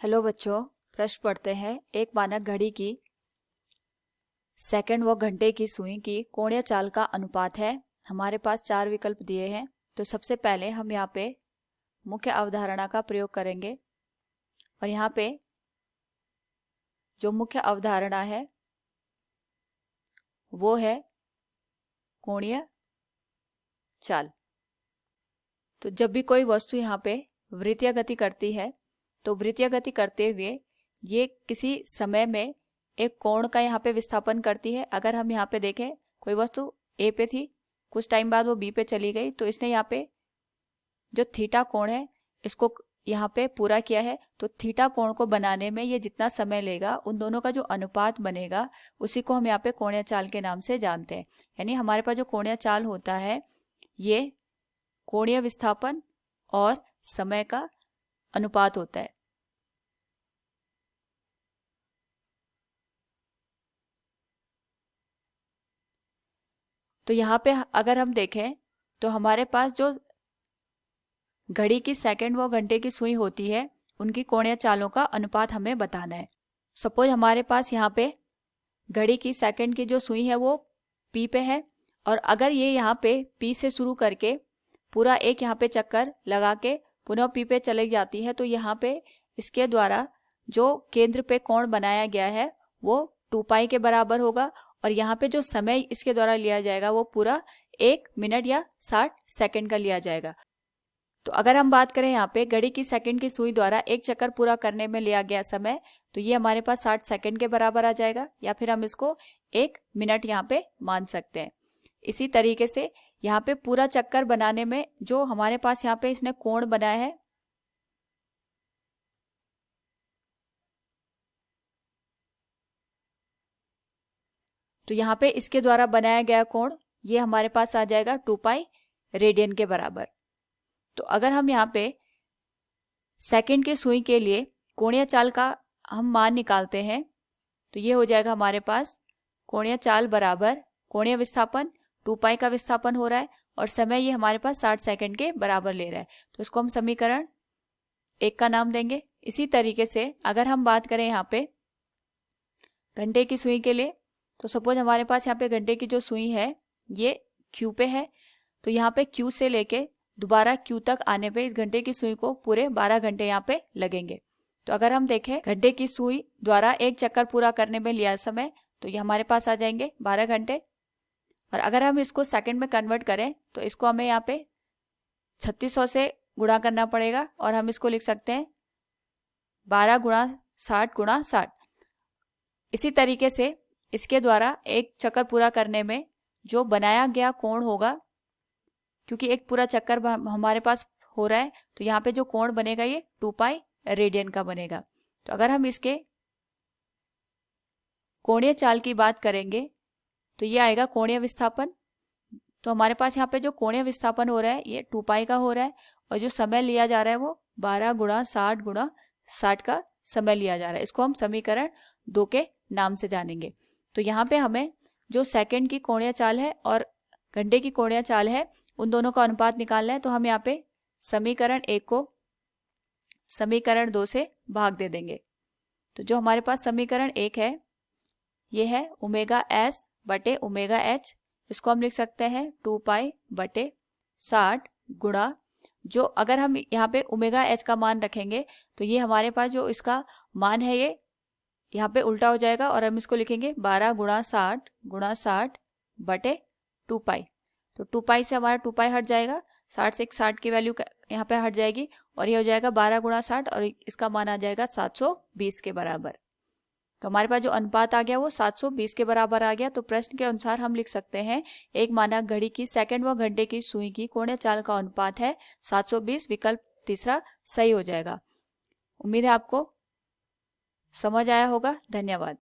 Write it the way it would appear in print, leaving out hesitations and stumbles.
Hello बच्चों, प्रश्न पढ़ते हैं। एक मानक घड़ी की सेकंड व घंटे की सुई की कोणीय चाल का अनुपात है। हमारे पास 4 विकल्प दिए हैं। तो सबसे पहले हम यहाँ पे मुख्य अवधारणा का प्रयोग करेंगे और यहाँ पे जो मुख्य अवधारणा है वो है कोणीय चाल। तो जब भी कोई वस्तु यहाँ पे वृत्तीय गति करती है तो वृत्तीय गति करते हुए ये किसी समय में एक कोण का यहाँ पे विस्थापन करती है। अगर हम यहाँ पे देखें, कोई वस्तु ए पे थी, कुछ टाइम बाद वो बी पे चली गई, तो इसने यहाँ पे जो थीटा कोण है इसको यहाँ पे पूरा किया है। तो थीटा कोण को बनाने में ये जितना समय लेगा, उन दोनों का जो अनुपात बनेगा उसी को हम यहाँ पे कोणीय चाल के नाम से जानते हैं। यानी हमारे पास जो कोणीय चाल होता है ये कोणीय विस्थापन और समय का अनुपात होता है। तो यहाँ पे अगर हम देखें तो हमारे पास जो घड़ी की सेकंड व घंटे की सुई होती है उनकी कोणीय चालों का अनुपात हमें बताना है। सपोज हमारे पास यहाँ पे घड़ी की सेकंड की जो सुई है वो पी पे है और अगर ये यहाँ पे पी से शुरू करके पूरा एक यहाँ पे चक्कर लगा के पुनः पी पे चली जाती है, तो यहाँ पे इसके द्वारा जो केंद्र पे कोण बनाया गया है वो 2 पाई के बराबर होगा और यहाँ पे जो समय इसके द्वारा लिया जाएगा वो पूरा 1 मिनट या 60 सेकंड का लिया जाएगा। तो अगर हम बात करें यहाँ पे घड़ी की सेकंड की सुई द्वारा एक चक्कर पूरा करने में लिया गया समय, तो ये हमारे पास 60 सेकंड के बराबर आ जाएगा, या फिर हम इसको 1 मिनट यहाँ पे मान सकते हैं। इसी तरीके से यहाँ पे पूरा चक्कर बनाने में जो हमारे पास यहाँ पे इसने कोण बनाया है, तो यहाँ पे इसके द्वारा बनाया गया कोण ये हमारे पास आ जाएगा 2 पाई रेडियन के बराबर। तो अगर हम यहाँ पे सेकंड की सुई के लिए कोणीय चाल का हम मान निकालते हैं तो ये हो जाएगा हमारे पास कोणीय चाल बराबर कोणीय विस्थापन 2 पाई का विस्थापन हो रहा है और समय ये हमारे पास 60 सेकंड के बराबर ले रहा है। तो इसको हम समीकरण 1 का नाम देंगे। इसी तरीके से अगर हम बात करें यहाँ पे घंटे की सुई के लिए, तो सपोज हमारे पास यहाँ पे घंटे की जो सुई है ये क्यू पे है, तो यहाँ पे क्यू से लेके दोबारा क्यू तक आने पे इस घंटे की सुई को पूरे 12 घंटे यहाँ पे लगेंगे। तो अगर हम देखें घंटे की सुई द्वारा एक चक्कर पूरा करने में लिया समय, तो ये हमारे पास आ जाएंगे 12 घंटे। और अगर हम इसको सेकंड में कन्वर्ट करें तो इसको हमें यहाँ पे 3600 से गुणा करना पड़ेगा और हम इसको लिख सकते हैं 12 गुणा 60 गुणा 60। इसी तरीके से इसके द्वारा एक चक्कर पूरा करने में जो बनाया गया कोण होगा, क्योंकि एक पूरा चक्कर हमारे पास हो रहा है, तो यहाँ पे जो कोण बनेगा ये 2 पाई रेडियन का बनेगा। तो अगर हम इसके कोणीय चाल की बात करेंगे तो ये आएगा कोणीय विस्थापन। तो हमारे पास यहाँ पे जो कोणीय विस्थापन हो रहा है ये 2 पाई का हो रहा है और जो समय लिया जा रहा है वो 12 गुणा 60 गुणा 60 का समय लिया जा रहा है। इसको हम समीकरण 2 के नाम से जानेंगे। तो यहाँ पे हमें जो सेकंड की कोणीय चाल है और घंटे की कोणीय चाल है उन दोनों का अनुपात निकालना है। तो हम यहाँ पे समीकरण 1 को समीकरण 2 से भाग दे देंगे। तो जो हमारे पास समीकरण 1 है ये है ओमेगा एस बटे ओमेगा एच। इसको हम लिख सकते हैं 2 पाई बटे 60 गुणा, जो अगर हम यहाँ पे ओमेगा एच का मान रखेंगे तो ये हमारे पास जो इसका मान है ये यहाँ पे उल्टा हो जाएगा और हम इसको लिखेंगे 12 गुणा 60 बटे 2 पाई। तो 2 पाई से हमारा 2 पाई हट जाएगा, 60 से 60 की वैल्यू यहाँ पे हट जाएगी और ये हो जाएगा 12 गुणा 60 और इसका मान आ जाएगा 720 के बराबर। तो हमारे पास जो अनुपात आ गया वो 720 के बराबर आ गया। तो प्रश्न के अनुसार हम लिख सकते हैं एक मानक घड़ी की सेकंड व घंटे की सुई की कोणीय चाल का अनुपात है 720। विकल्प तीसरा सही हो जाएगा। उम्मीद है आपको समझ आया होगा। धन्यवाद।